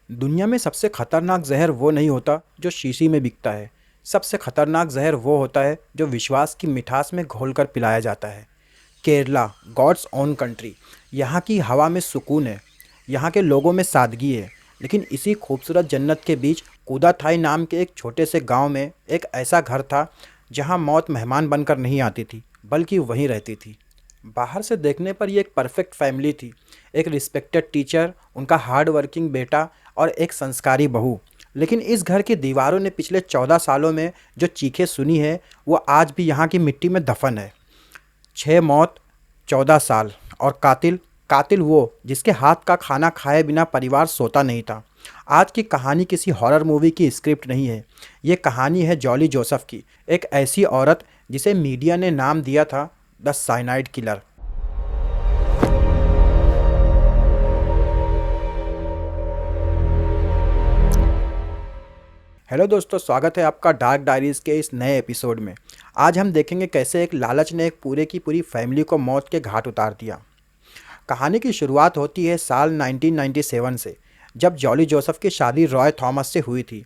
दुनिया में सबसे खतरनाक जहर वो नहीं होता जो शीशी में बिकता है। सबसे खतरनाक जहर वो होता है जो विश्वास की मिठास में घोलकर पिलाया जाता है। Kerala, God's own country. यहाँ की हवा में सुकून है, यहाँ के लोगों में सादगी है। लेकिन इसी खूबसूरत जन्नत के बीच कूदाथाई नाम के एक छोटे से गांव में एक ऐसा घर था जहां मौत मेहमान बनकर नहीं आती थी, बल्कि वहीं रहती थी। बाहर से देखने पर ये एक परफेक्ट फैमिली थी। एक रिस्पेक्टेड टीचर, उनका हार्ड वर्किंग बेटा और एक संस्कारी बहू। लेकिन इस घर की दीवारों ने पिछले 14 सालों में जो चीखें सुनी है वो आज भी यहाँ की मिट्टी में दफन है। 6 मौत, 14 साल और कातिल। कातिल वो जिसके हाथ का खाना खाए बिना परिवार सोता नहीं था। आज की कहानी किसी हॉरर मूवी की स्क्रिप्ट नहीं है। ये कहानी है जॉली जोसेफ की, एक ऐसी औरत जिसे मीडिया ने नाम दिया था द साइनाइड किलर। हेलो दोस्तों, स्वागत है आपका डार्क डायरीज़ के इस नए एपिसोड में। आज हम देखेंगे कैसे एक लालच ने एक पूरे की पूरी फैमिली को मौत के घाट उतार दिया। कहानी की शुरुआत होती है साल 1997 से, जब जॉली जोसेफ की शादी रॉय थॉमस से हुई थी।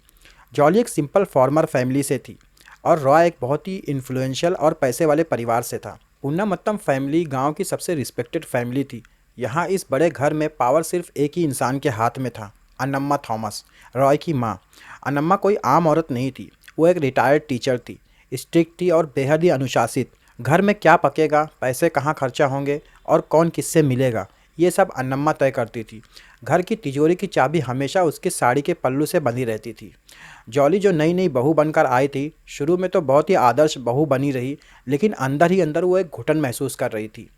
जॉली एक सिंपल फार्मर फैमिली से थी और रॉय एक बहुत ही इन्फ्लुएंशियल और पैसे वाले परिवार से था। पुन्नामत्तम फैमिली गांव की सबसे रिस्पेक्टेड फैमिली थी। यहाँ इस बड़े घर में पावर सिर्फ एक ही इंसान के हाथ में था, अनम्मा थॉमस, रॉय की माँ। अनम्मा कोई आम औरत नहीं थी, वो एक रिटायर्ड टीचर थी। स्ट्रिक्ट थी और बेहद ही अनुशासित। घर में क्या पकेगा, पैसे कहाँ खर्चा होंगे और कौन किससे मिलेगा, ये सब अनम्मा तय करती थी। घर की तिजोरी की चाबी हमेशा उसकी साड़ी के पल्लू से बंधी रहती थी। जॉली जो नई नई बहू बनकर आई थी, शुरू में तो बहुत ही आदर्श बहू बनी रही, लेकिन अंदर ही अंदर वो एक घुटन महसूस कर रही थी।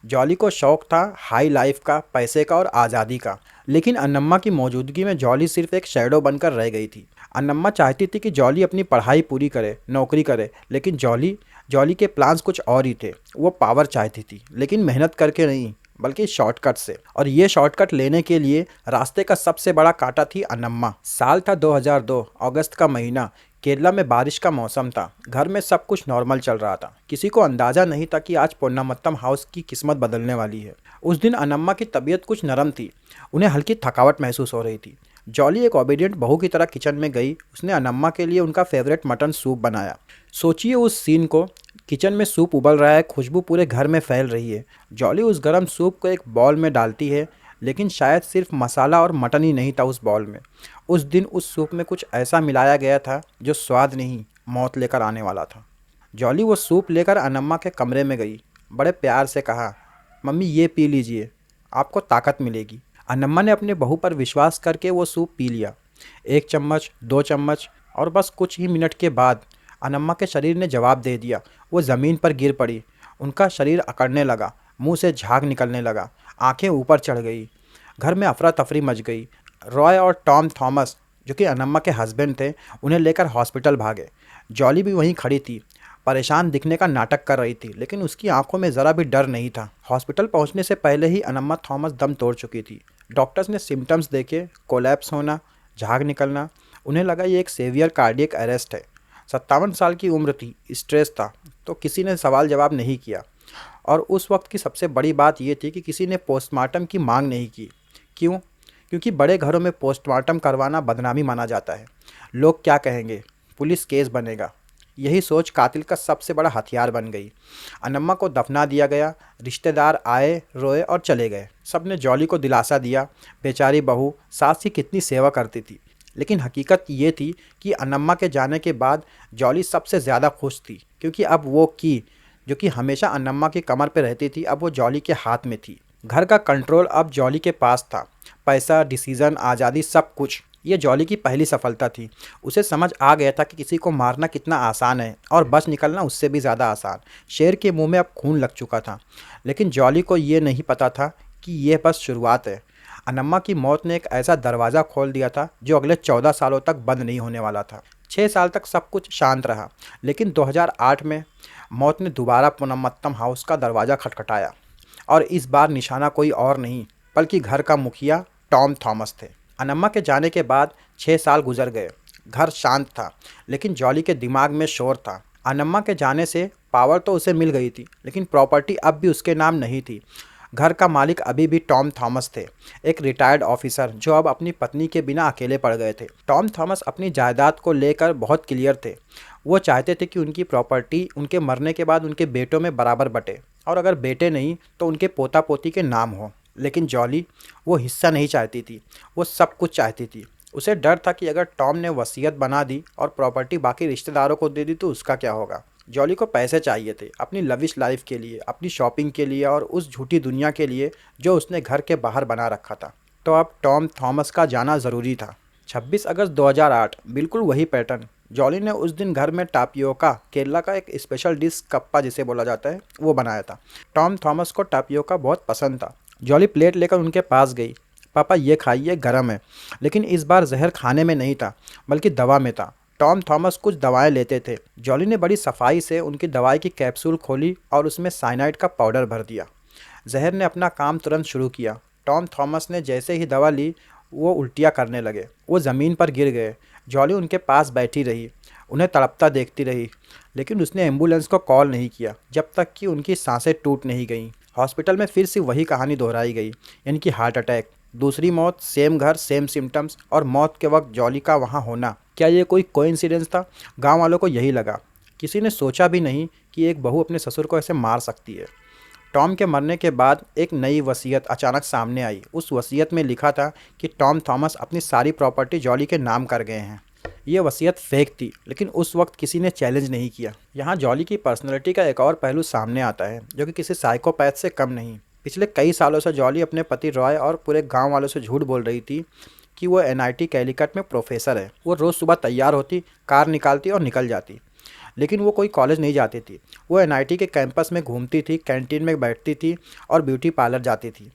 जॉली को शौक था हाई लाइफ का, पैसे का और आज़ादी का। लेकिन अनम्मा की मौजूदगी में जॉली सिर्फ एक शैडो बनकर रह गई थी। अनम्मा चाहती थी कि जॉली अपनी पढ़ाई पूरी करे, नौकरी करे, लेकिन जॉली के प्लान्स कुछ और ही थे। वो पावर चाहती थी, लेकिन मेहनत करके नहीं, बल्कि शॉर्टकट से। और ये शॉर्टकट लेने के लिए रास्ते का सबसे बड़ा कांटा थी अनम्मा। साल था 2002, अगस्त का महीना। केरला में बारिश का मौसम था। घर में सब कुछ नॉर्मल चल रहा था। किसी को अंदाजा नहीं था कि आज पोन्नामत्तम हाउस की किस्मत बदलने वाली है। उस दिन अनम्मा की तबीयत कुछ नरम थी, उन्हें हल्की थकावट महसूस हो रही थी। जॉली एक ओबीडियंट बहू की तरह किचन में गई। उसने अनम्मा के लिए उनका फेवरेट मटन सूप बनाया। सोचिए उस सीन को, किचन में सूप उबल रहा है, खुशबू पूरे घर में फैल रही है। जॉली उस गर्म सूप को एक बॉल में डालती है, लेकिन शायद सिर्फ मसाला और मटन ही नहीं था उस बॉल में। उस दिन उस सूप में कुछ ऐसा मिलाया गया था जो स्वाद नहीं, मौत लेकर आने वाला था। जॉली वो सूप लेकर अनम्मा के कमरे में गई। बड़े प्यार से कहा, मम्मी ये पी लीजिए, आपको ताकत मिलेगी। अनम्मा ने अपने बहू पर विश्वास करके वो सूप पी लिया। 1 चम्मच, 2 चम्मच और बस कुछ ही मिनट के बाद अनम्मा के शरीर ने जवाब दे दिया। वो ज़मीन पर गिर पड़ी। उनका शरीर अकड़ने लगा, मुंह से झाग निकलने लगा, आंखें ऊपर चढ़ गई। घर में अफरा तफरी मच गई। रॉय और टॉम थॉमस, जो कि अनम्मा के हस्बैंड थे, उन्हें लेकर हॉस्पिटल भागे। जॉली भी वहीं खड़ी थी, परेशान दिखने का नाटक कर रही थी, लेकिन उसकी आंखों में ज़रा भी डर नहीं था। हॉस्पिटल पहुंचने से पहले ही अनम्मा थॉमस दम तोड़ चुकी थी। डॉक्टर्स ने सिम्टम्स देखे, कोलैप्स होना, झाग निकलना। उन्हें लगा ये एक सेवियर कार्डियक अरेस्ट है। 57 साल की उम्र थी, स्ट्रेस था, तो किसी ने सवाल जवाब नहीं किया। और उस वक्त की सबसे बड़ी बात यह थी कि किसी ने पोस्टमार्टम की मांग नहीं की। क्यों? क्योंकि बड़े घरों में पोस्टमार्टम करवाना बदनामी माना जाता है। लोग क्या कहेंगे, पुलिस केस बनेगा। यही सोच कातिल का सबसे बड़ा हथियार बन गई। अनम्मा को दफना दिया गया। रिश्तेदार आए, रोए और चले गए। सब ने जॉली को दिलासा दिया। बेचारी बहू सास की कितनी सेवा करती थी। लेकिन हकीकत ये थी कि अनम्मा के जाने के बाद जॉली सबसे ज़्यादा खुश थी, क्योंकि अब वो की जो कि हमेशा अनम्मा की कमर पे रहती थी, अब वो जॉली के हाथ में थी। घर का कंट्रोल अब जॉली के पास था। पैसा, डिसीज़न, आज़ादी, सब कुछ। ये जॉली की पहली सफलता थी। उसे समझ आ गया था कि किसी को मारना कितना आसान है और बच निकलना उससे भी ज़्यादा आसान। शेर के मुंह में अब खून लग चुका था। लेकिन जॉली को ये नहीं पता था कि यह बस शुरुआत है। अनम्मा की मौत ने एक ऐसा दरवाज़ा खोल दिया था जो अगले 14 सालों तक बंद नहीं होने वाला था। 6 साल तक सब कुछ शांत रहा, लेकिन 2008 में मौत ने दोबारा पोन्नामत्तम हाउस का दरवाज़ा खटखटाया। और इस बार निशाना कोई और नहीं, बल्कि घर का मुखिया टॉम थॉमस थे। अनम्मा के जाने के बाद 6 साल गुजर गए। घर शांत था, लेकिन जॉली के दिमाग में शोर था। अनम्मा के जाने से पावर तो उसे मिल गई थी, लेकिन प्रॉपर्टी अब भी उसके नाम नहीं थी। घर का मालिक अभी भी टॉम थॉमस थे, एक रिटायर्ड ऑफिसर जो अब अपनी पत्नी के बिना अकेले पड़ गए थे। टॉम थॉमस अपनी जायदाद को लेकर बहुत क्लियर थे। वो चाहते थे कि उनकी प्रॉपर्टी उनके मरने के बाद उनके बेटों में बराबर बटे, और अगर बेटे नहीं तो उनके पोता पोती के नाम हो। लेकिन जॉली वो हिस्सा नहीं चाहती थी, वो सब कुछ चाहती थी। उसे डर था कि अगर टॉम ने वसीयत बना दी और प्रॉपर्टी बाकी रिश्तेदारों को दे दी तो उसका क्या होगा। जॉली को पैसे चाहिए थे अपनी लविश लाइफ के लिए, अपनी शॉपिंग के लिए और उस झूठी दुनिया के लिए जो उसने घर के बाहर बना रखा था। तो अब टॉम थॉमस का जाना ज़रूरी था। 26 अगस्त 2008, बिल्कुल वही पैटर्न। जॉली ने उस दिन घर में टापियोका, केरला का एक स्पेशल डिश कप्पा जिसे बोला जाता है, वो बनाया था। टॉम थॉमस को टापियोका बहुत पसंद था। जॉली प्लेट लेकर उनके पास गई। पापा ये खाइए, गरम है। लेकिन इस बार जहर खाने में नहीं था, बल्कि दवा में था। टॉम थॉमस कुछ दवाएं लेते थे। जॉली ने बड़ी सफाई से उनकी दवाई की कैप्सूल खोली और उसमें साइनाइड का पाउडर भर दिया। जहर ने अपना काम तुरंत शुरू किया। टॉम थॉमस ने जैसे ही दवा ली, वो उल्टियाँ करने लगे। वो ज़मीन पर गिर गए। जॉली उनके पास बैठी रही, उन्हें तड़पता देखती रही, लेकिन उसने एम्बुलेंस को कॉल नहीं किया जब तक कि उनकी सांसें टूट नहीं गईं। हॉस्पिटल में फिर से वही कहानी दोहराई गई, यानी कि हार्ट अटैक, दूसरी मौत, सेम घर, सेम सिम्टम्स, और मौत के वक्त जॉली का वहाँ होना। क्या ये कोई कोइंसिडेंस था? गांव वालों को यही लगा। किसी ने सोचा भी नहीं कि एक बहू अपने ससुर को ऐसे मार सकती है। टॉम के मरने के बाद एक नई वसीयत अचानक सामने आई। उस वसीयत में लिखा था कि टॉम थॉमस अपनी सारी प्रॉपर्टी जॉली के नाम कर गए हैं। ये वसीयत फेक थी, लेकिन उस वक्त किसी ने चैलेंज नहीं किया। यहाँ जॉली की पर्सनैलिटी का एक और पहलू सामने आता है, जो कि किसी साइकोपैथ से कम नहीं। पिछले कई सालों से जॉली अपने पति रॉय और पूरे गांव वालों से झूठ बोल रही थी कि वो NIT कैलिकट में प्रोफेसर है। वो रोज़ सुबह तैयार होती, कार निकालती और निकल जाती, लेकिन वो कोई कॉलेज नहीं जाती थी। वो NIT के कैंपस में घूमती थी, कैंटीन में बैठती थी और ब्यूटी पार्लर जाती थी।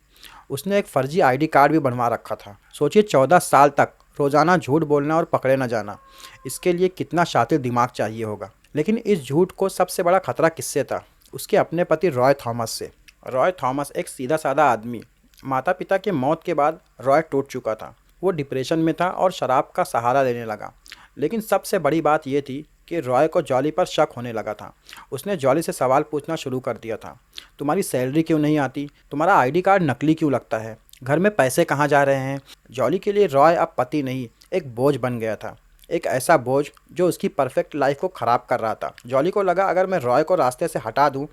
उसने एक फर्जी ID कार्ड भी बनवा रखा था। सोचिए, 14 साल तक रोज़ाना झूठ बोलना और पकड़े न जाना, इसके लिए कितना शातिर दिमाग चाहिए होगा। लेकिन इस झूठ को सबसे बड़ा खतरा किससे था? उसके अपने पति रॉय थॉमस से। रॉय थॉमस एक सीधा साधा आदमी। माता पिता के मौत के बाद रॉय टूट चुका था। वो डिप्रेशन में था और शराब का सहारा लेने लगा। लेकिन सबसे बड़ी बात यह थी कि रॉय को जॉली पर शक होने लगा था। उसने जॉली से सवाल पूछना शुरू कर दिया था। तुम्हारी सैलरी क्यों नहीं आती? तुम्हारा ID कार्ड नकली क्यों लगता है? घर में पैसे कहाँ जा रहे हैं? जॉली के लिए रॉय अब पति नहीं, एक बोझ बन गया था। एक ऐसा बोझ जो उसकी परफेक्ट लाइफ को ख़राब कर रहा था। जॉली को लगा, अगर मैं रॉय को रास्ते से हटा दूँ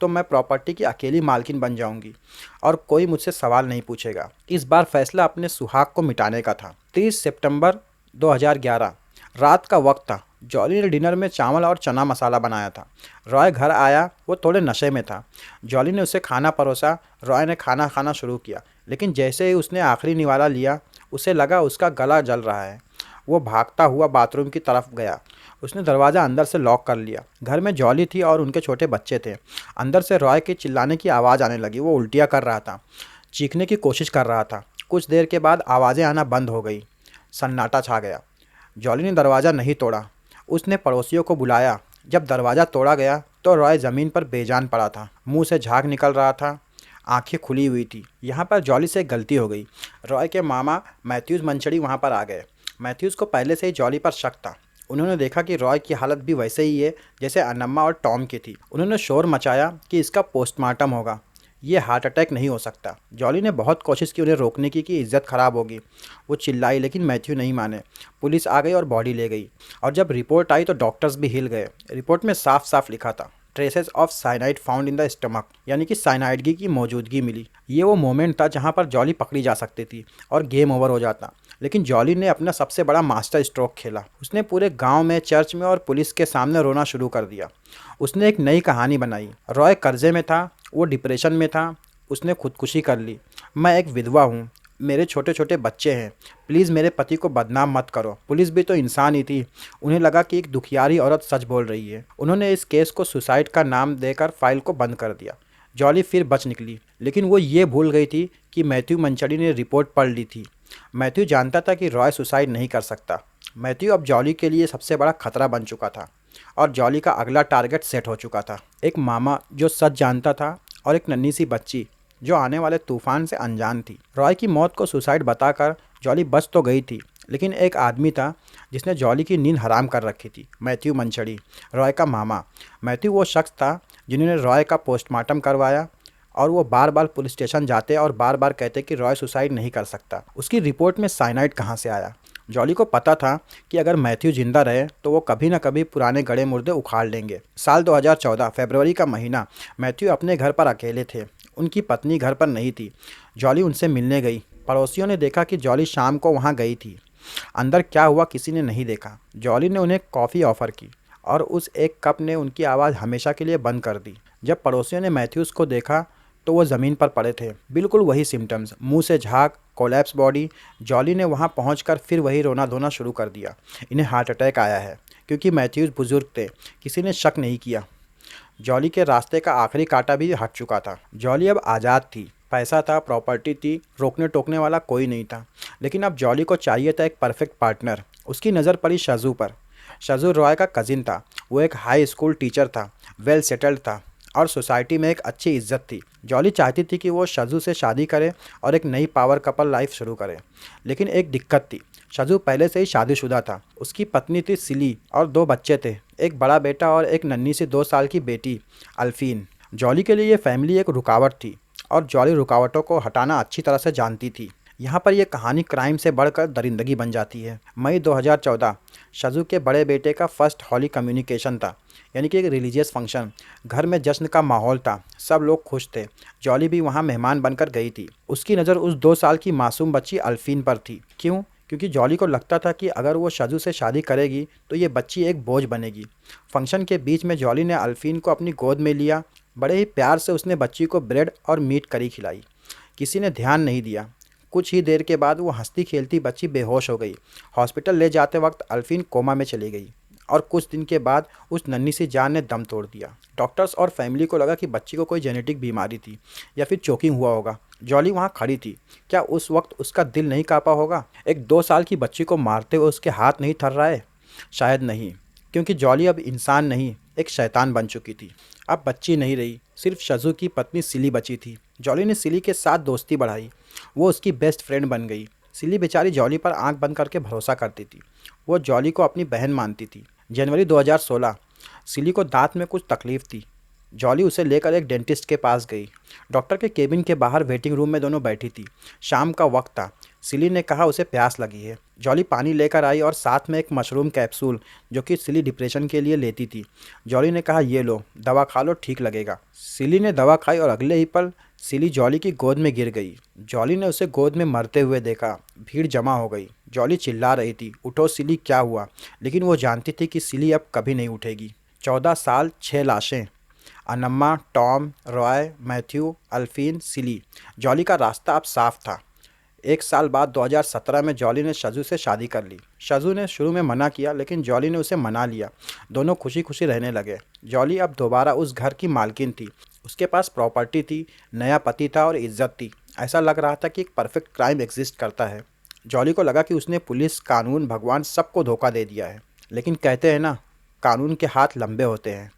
तो मैं प्रॉपर्टी की अकेली मालकिन बन जाऊंगी और कोई मुझसे सवाल नहीं पूछेगा। इस बार फैसला अपने सुहाग को मिटाने का था। 30 सितंबर 2011 रात का वक्त था। जॉली ने डिनर में चावल और चना मसाला बनाया था। रॉय घर आया। वो थोड़े नशे में था। जॉली ने उसे खाना परोसा। रॉय ने खाना खाना शुरू किया, लेकिन जैसे ही उसने आखिरी निवाला लिया, उसे लगा उसका गला जल रहा है। वो भागता हुआ बाथरूम की तरफ गया। उसने दरवाज़ा अंदर से लॉक कर लिया। घर में जॉली थी और उनके छोटे बच्चे थे। अंदर से रॉय के चिल्लाने की आवाज़ आने लगी। वो उल्टियाँ कर रहा था, चीखने की कोशिश कर रहा था। कुछ देर के बाद आवाज़ें आना बंद हो गई। सन्नाटा छा गया। जॉली ने दरवाज़ा नहीं तोड़ा। उसने पड़ोसियों को बुलाया। जब दरवाज़ा तोड़ा गया तो रॉय ज़मीन पर बेजान पड़ा था। मुंह से झाग निकल रहा था, आंखें खुली हुई थी। यहाँ पर जॉली से गलती हो गई। रॉय के मामा मैथ्यूज़ मंचड़ी वहाँ पर आ गए। मैथ्यूज़ को पहले से ही जॉली पर शक था। उन्होंने देखा कि रॉय की हालत भी वैसे ही है जैसे अनम्मा और टॉम की थी। उन्होंने शोर मचाया कि इसका पोस्टमार्टम होगा, ये हार्ट अटैक नहीं हो सकता। जॉली ने बहुत कोशिश की उन्हें रोकने की कि इज्जत ख़राब होगी। वो चिल्लाई, लेकिन मैथ्यू नहीं माने। पुलिस आ गई और बॉडी ले गई। और जब रिपोर्ट आई तो डॉक्टर्स भी हिल गए। रिपोर्ट में साफ साफ लिखा था, traces of cyanide found in the stomach, यानी कि साइनाइडगी की मौजूदगी मिली। ये वो मोमेंट था जहाँ पर जॉली पकड़ी जा सकती थी और गेम ओवर हो जाता। लेकिन जॉली ने अपना सबसे बड़ा मास्टर स्ट्रोक खेला। उसने पूरे गांव में, चर्च में और पुलिस के सामने रोना शुरू कर दिया। उसने एक नई कहानी बनाई। रॉय कर्जे में था, वो डिप्रेशन में था, उसने खुदकुशी कर ली। मैं एक विधवा हूँ, मेरे छोटे छोटे बच्चे हैं, प्लीज़ मेरे पति को बदनाम मत करो। पुलिस भी तो इंसान ही थी। उन्हें लगा कि एक दुखियारी औरत सच बोल रही है। उन्होंने इस केस को सुसाइड का नाम देकर फाइल को बंद कर दिया। जॉली फिर बच निकली, लेकिन वो ये भूल गई थी कि मैथ्यू मंचड़ी ने रिपोर्ट पढ़ ली थी। मैथ्यू जानता था कि रॉय सुसाइड नहीं कर सकता। मैथ्यू अब जॉली के लिए सबसे बड़ा खतरा बन चुका था और जॉली का अगला टारगेट सेट हो चुका था। एक मामा जो सच जानता था और एक नन्ही सी बच्ची जो आने वाले तूफान से अनजान थी। रॉय की मौत को सुसाइड बताकर जॉली बच तो गई थी, लेकिन एक आदमी था जिसने जॉली की नींद हराम कर रखी थी, मैथ्यू मंचड़ी, रॉय का मामा। मैथ्यू वो शख्स था जिन्होंने रॉय का पोस्टमार्टम करवाया और वो बार बार पुलिस स्टेशन जाते और बार बार कहते कि रॉय सुसाइड नहीं कर सकता। उसकी रिपोर्ट में साइनाइड कहाँ से आया? जॉली को पता था कि अगर मैथ्यू जिंदा रहे तो वो कभी न कभी पुराने गड़े मुर्दे उखाड़ लेंगे। साल 2014 फरवरी का महीना। मैथ्यू अपने घर पर अकेले थे। उनकी पत्नी घर पर नहीं थी। जॉली उनसे मिलने गई। पड़ोसियों ने देखा कि जॉली शाम को वहाँ गई थी। अंदर क्या हुआ किसी ने नहीं देखा। जॉली ने उन्हें कॉफ़ी ऑफ़र की और उस एक कप ने उनकी आवाज़ हमेशा के लिए बंद कर दी। जब पड़ोसियों ने मैथ्यूज़ को देखा तो वो ज़मीन पर पड़े थे, बिल्कुल वही सिम्टम्स, मुंह से झाग, कोलैप्स बॉडी। जॉली ने वहाँ पहुंचकर फिर वही रोना धोना शुरू कर दिया। इन्हें हार्ट अटैक आया है। क्योंकि मैथ्यूज़ बुजुर्ग थे, किसी ने शक नहीं किया। जॉली के रास्ते का आखिरी कांटा भी हट चुका था। जॉली अब आज़ाद थी, पैसा था, प्रॉपर्टी थी, रोकने टोकने वाला कोई नहीं था। लेकिन अब जॉली को चाहिए था एक परफेक्ट पार्टनर। उसकी नज़र पड़ी शजू पर। शजू रॉय का कज़िन था। वो एक हाई स्कूल टीचर था, वेल सेटल्ड था और सोसाइटी में एक अच्छी इज्जत थी। जॉली चाहती थी कि वो शजू से शादी करे और एक नई पावर कपल लाइफ शुरू करे। लेकिन एक दिक्कत थी, शजू पहले से ही शादीशुदा था। उसकी पत्नी थी सिली और 2 बच्चे थे, एक बड़ा बेटा और एक नन्ही सी 2 साल की बेटी अल्फीन। जॉली के लिए ये फैमिली एक रुकावट थी और जॉली रुकावटों को हटाना अच्छी तरह से जानती थी। यहाँ पर यह कहानी क्राइम से बढ़कर दरिंदगी बन जाती है। मई 2014 शजू के बड़े बेटे का फर्स्ट हॉली कम्युनिकेशन था, यानी कि एक रिलीजियस फंक्शन। घर में जश्न का माहौल था, सब लोग खुश थे। जॉली भी वहाँ मेहमान बनकर गई थी। उसकी नज़र उस 2 साल की मासूम बच्ची अल्फीन पर थी। क्यों? क्योंकि जॉली को लगता था कि अगर वो शजू से शादी करेगी तो ये बच्ची एक बोझ बनेगी। फंक्शन के बीच में जॉली ने अल्फीन को अपनी गोद में लिया। बड़े ही प्यार से उसने बच्ची को ब्रेड और मीट करी खिलाई। किसी ने ध्यान नहीं दिया। कुछ ही देर के बाद वो हंसती खेलती बच्ची बेहोश हो गई। हॉस्पिटल ले जाते वक्त अल्फीन कोमा में चली गई और कुछ दिन के बाद उस नन्ही सी जान ने दम तोड़ दिया। डॉक्टर्स और फैमिली को लगा कि बच्ची को कोई जेनेटिक बीमारी थी या फिर चोकिंग हुआ होगा। जॉली वहाँ खड़ी थी। क्या उस वक्त उसका दिल नहीं कांपा होगा? एक 2 साल की बच्ची को मारते हुए उसके हाथ नहीं थर्राए? शायद नहीं, क्योंकि जॉली अब इंसान नहीं, एक शैतान बन चुकी थी। अब बच्ची नहीं रही, सिर्फ शजू की पत्नी सिली बची थी। जॉली ने सिली के साथ दोस्ती बढ़ाई। वो उसकी बेस्ट फ्रेंड बन गई। सिली बेचारी जॉली पर आंख बंद करके भरोसा करती थी। वो जॉली को अपनी बहन मानती थी। जनवरी 2016 सिली को दांत में कुछ तकलीफ थी। जॉली उसे लेकर एक डेंटिस्ट के पास गई। डॉक्टर के केबिन के बाहर वेटिंग रूम में दोनों बैठी थी। शाम का वक्त था। सिली ने कहा उसे प्यास लगी है। जॉली पानी लेकर आई और साथ में एक मशरूम कैप्सूल जो कि सिली डिप्रेशन के लिए लेती थी। जॉली ने कहा ये लो, दवा खा लो, ठीक लगेगा। सिली ने दवा खाई और अगले ही पल सिली जॉली की गोद में गिर गई। जॉली ने उसे गोद में मरते हुए देखा। भीड़ जमा हो गई। जॉली चिल्ला रही थी, उठो सिली, क्या हुआ? लेकिन वो जानती थी कि सिली अब कभी नहीं उठेगी। 14 साल, 6 लाशें। अनम्मा, टॉम, रॉय, मैथ्यू, अल्फीन, सिली। जॉली का रास्ता अब साफ था। 1 साल बाद 2017 में जॉली ने शजू से शादी कर ली। शजू ने शुरू में मना किया, लेकिन जॉली ने उसे मना लिया। दोनों खुशी खुशी रहने लगे। जॉली अब दोबारा उस घर की मालकिन थी। उसके पास प्रॉपर्टी थी, नया पति था और इज्जत थी। ऐसा लग रहा था कि एक परफेक्ट क्राइम एग्जिस्ट करता है। जॉली को लगा कि उसने पुलिस, कानून, भगवान सबको धोखा दे दिया है। लेकिन कहते हैं ना, कानून के हाथ लंबे होते हैं।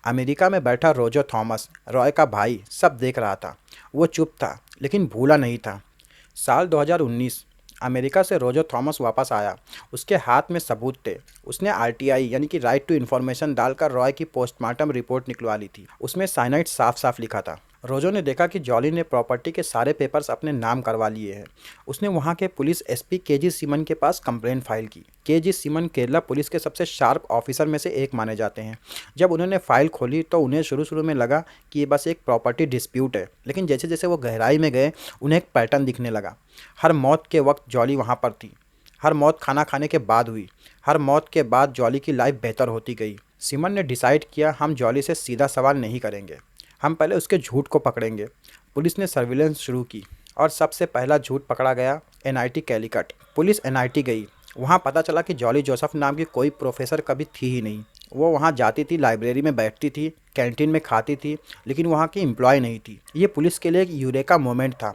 अमेरिका में बैठा रोजर थॉमस, रॉय का भाई, सब देख रहा था। वो चुप था, लेकिन भूला नहीं था। साल 2019 अमेरिका से रोजर थॉमस वापस आया। उसके हाथ में सबूत थे। उसने आरटीआई यानी कि राइट टू इन्फॉर्मेशन डालकर रॉय की पोस्टमार्टम रिपोर्ट निकलवा ली थी। उसमें साइनाइड साफ साफ लिखा था। रोजो ने देखा कि जॉली ने प्रॉपर्टी के सारे पेपर्स अपने नाम करवा लिए हैं। उसने वहाँ के पुलिस एसपी केजी सिमन के पास कंप्लेंट फाइल की। केजी सिमन केरला पुलिस के सबसे शार्प ऑफिसर में से एक माने जाते हैं। जब उन्होंने फाइल खोली तो उन्हें शुरू में लगा कि ये बस एक प्रॉपर्टी डिस्प्यूट है, लेकिन जैसे जैसे वो गहराई में गए उन्हें एक पैटर्न दिखने लगा। हर मौत के वक्त जॉली वहाँ पर थी। हर मौत खाना खाने के बाद हुई। हर मौत के बाद जॉली की लाइफ बेहतर होती गई। सिमन ने डिसाइड किया, हम जॉली से सीधा सवाल नहीं करेंगे, हम पहले उसके झूठ को पकड़ेंगे। पुलिस ने सर्विलेंस शुरू की और सबसे पहला झूठ पकड़ा गया एनआईटी कैलिकट। पुलिस एनआईटी गई। वहाँ पता चला कि जॉली जोसेफ नाम की कोई प्रोफेसर कभी थी ही नहीं। वो वहाँ जाती थी, लाइब्रेरी में बैठती थी, कैंटीन में खाती थी, लेकिन वहाँ की एम्प्लॉय नहीं थी। ये पुलिस के लिए एक यूरेका मोमेंट था।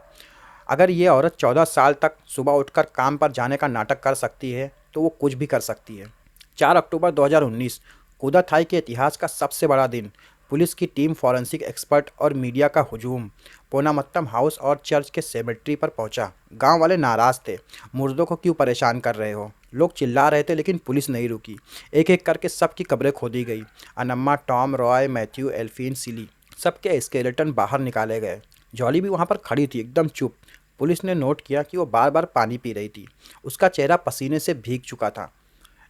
अगर ये औरत 14 साल तक सुबह उठकर काम पर जाने का नाटक कर सकती है तो वो कुछ भी कर सकती है। 4 अक्टूबर 2019 कूदाथाई के इतिहास का सबसे बड़ा दिन। पुलिस की टीम, फॉरेंसिक एक्सपर्ट और मीडिया का हुजूम पोनामत्तम हाउस और चर्च के सेमेट्री पर पहुंचा। गांव वाले नाराज थे। मुर्दों को क्यों परेशान कर रहे हो? लोग चिल्ला रहे थे, लेकिन पुलिस नहीं रुकी। एक एक करके सबकी कब्रें खोदी गई। अनम्मा, टॉम, रॉय, मैथ्यू, एल्फीन, सिली, सबके स्केलेटन बाहर निकाले गए। जॉली भी वहाँ पर खड़ी थी एकदम चुप। पुलिस ने नोट किया कि वो बार बार पानी पी रही थी। उसका चेहरा पसीने से भीग चुका था।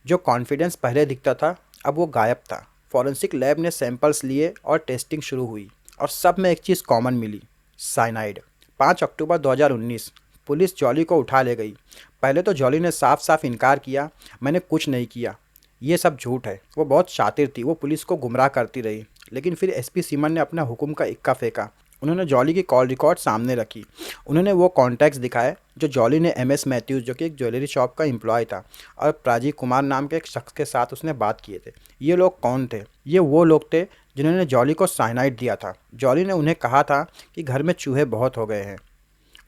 जो कॉन्फिडेंस पहले दिखता था अब वो गायब था। फॉरेंसिक लैब ने सैंपल्स लिए और टेस्टिंग शुरू हुई और सब में एक चीज़ कॉमन मिली, साइनाइड। 5 अक्टूबर 2019 पुलिस जॉली को उठा ले गई। पहले तो जॉली ने साफ साफ इनकार किया, मैंने कुछ नहीं किया, ये सब झूठ है। वो बहुत शातिर थी, वो पुलिस को गुमराह करती रही। लेकिन फिर एसपी सीमन ने अपना हुक्म का इक्का फेंका। उन्होंने जॉली की कॉल रिकॉर्ड सामने रखी। उन्होंने वो कॉन्टैक्ट्स दिखाए जो जॉली ने एमएस मैथ्यूज़, जो कि एक ज्वेलरी शॉप का एम्प्लॉय था, और प्राजी कुमार नाम के एक शख्स के साथ उसने बात किए थे। ये लोग कौन थे? ये वो लोग थे जिन्होंने जॉली को साइनाइड दिया था। जॉली ने उन्हें कहा था कि घर में चूहे बहुत हो गए हैं,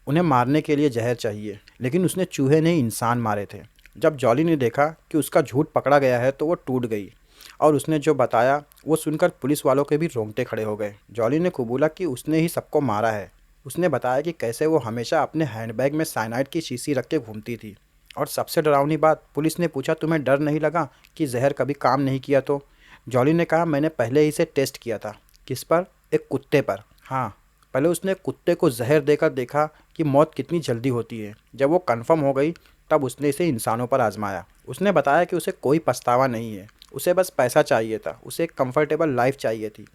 उन्हें मारने के लिए जहर चाहिए, लेकिन उसने चूहे नहीं इंसान मारे थे। जब जॉली ने देखा कि उसका झूठ पकड़ा गया है तो वो टूट गई और उसने जो बताया वो सुनकर पुलिस वालों के भी रोंगटे खड़े हो गए। जॉली ने कबूला कि उसने ही सबको मारा है। उसने बताया कि कैसे वो हमेशा अपने हैंडबैग में साइनाइड की शीशी रख के घूमती थी। और सबसे डरावनी बात, पुलिस ने पूछा तुम्हें डर नहीं लगा कि जहर कभी काम नहीं किया? तो जॉली ने कहा मैंने पहले ही से टेस्ट किया था। किस पर? एक कुत्ते पर। हाँ, पहले उसने कुत्ते को जहर देकर देखा कि मौत कितनी जल्दी होती है। जब वो कंफर्म हो गई तब उसने इसे इंसानों पर आजमाया। उसने बताया कि उसे कोई पछतावा नहीं है, उसे बस पैसा चाहिए था, उसे एक कंफर्टेबल लाइफ चाहिए थी,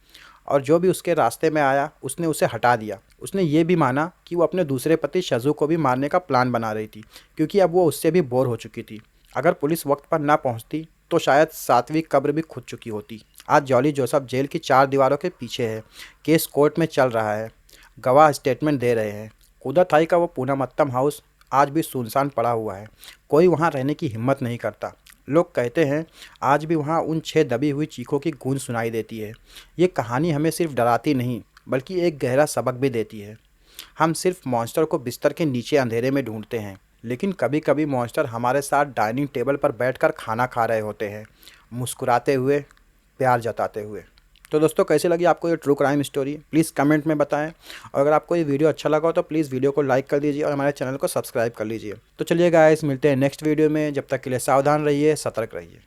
और जो भी उसके रास्ते में आया उसने उसे हटा दिया। उसने ये भी माना कि वो अपने दूसरे पति शजू को भी मारने का प्लान बना रही थी, क्योंकि अब वो उससे भी बोर हो चुकी थी। अगर पुलिस वक्त पर ना पहुंचती तो शायद 7वीं कब्र भी खुद चुकी होती। आज जॉली जोसेफ जेल की 4 दीवारों के पीछे है। केस कोर्ट में चल रहा है, गवाह स्टेटमेंट दे रहे हैं। कोदाथाई का वो पूनामत्तम हाउस आज भी सुनसान पड़ा हुआ है, कोई वहाँ रहने की हिम्मत नहीं करता। लोग कहते हैं आज भी वहाँ उन 6 दबी हुई चीखों की गूंज सुनाई देती है। ये कहानी हमें सिर्फ डराती नहीं बल्कि एक गहरा सबक भी देती है। हम सिर्फ मॉन्स्टर को बिस्तर के नीचे अंधेरे में ढूंढते हैं, लेकिन कभी कभी मॉन्स्टर हमारे साथ डाइनिंग टेबल पर बैठकर खाना खा रहे होते हैं, मुस्कुराते हुए, प्यार जताते हुए। तो दोस्तों, कैसी लगी आपको ये true crime story? Please comment में बताएं। और अगर आपको ये वीडियो अच्छा लगा हो तो प्लीज़ वीडियो को लाइक कर दीजिए और हमारे चैनल को सब्सक्राइब कर लीजिए। तो चलिए गाइस, मिलते हैं नेक्स्ट वीडियो में। जब तक के लिए सावधान रहिए, सतर्क रहिए।